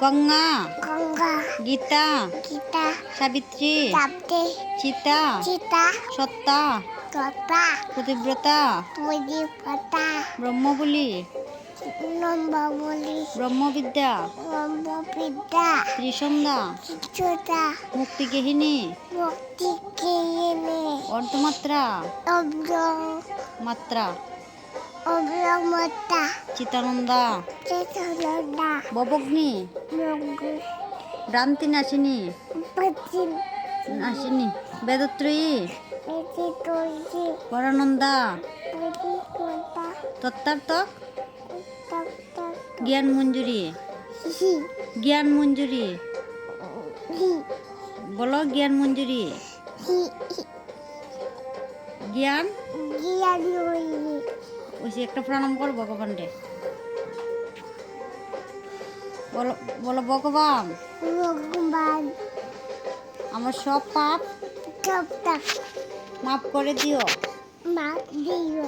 গঙ্গা, গঙ্গা, গীতা, গীতা, সাবিত্রী, সাবিত্রী, চিতা, সীতা, সত্তা, তথা, পতিব্রতা, প্রদীপতা, ব্রহ্মবলি, নম্বরবলি, ব্রহ্মবিদ্যা, ব্রহ্মবিদ্যা, ত্রিসন্ধ্যা, চিত্রতা, মুক্তিগেহিনী, মুক্তিকেয়িনী, অর্ধমাত্রা, অব্র, মাত্রা, অব্রমতা, চিতানন্দা, চেতনতা, ভবগ্নি, মগ্ন, ভ্রান্তিনাশিনী, পশ্চিম, নাশিনী, বেদত্রয়ী, মেচিতজি, পরানন্দা, প্রদীপতা, তত্ত্বার্থক, তত্ত্ব, জ্ঞান মঞ্জুরি, হি, জ্ঞান মঞ্জুরি, হি, বলো জ্ঞান মঞ্জুরি, হি, জ্ঞান, জ্ঞানময়ী, ওই যে একটা প্রণাম করো ভগবানরে, বলো বলো ভগবান ভগবান, আমার সব পাপ সপ্তাহ, মাফ করে দিও। মা দিও।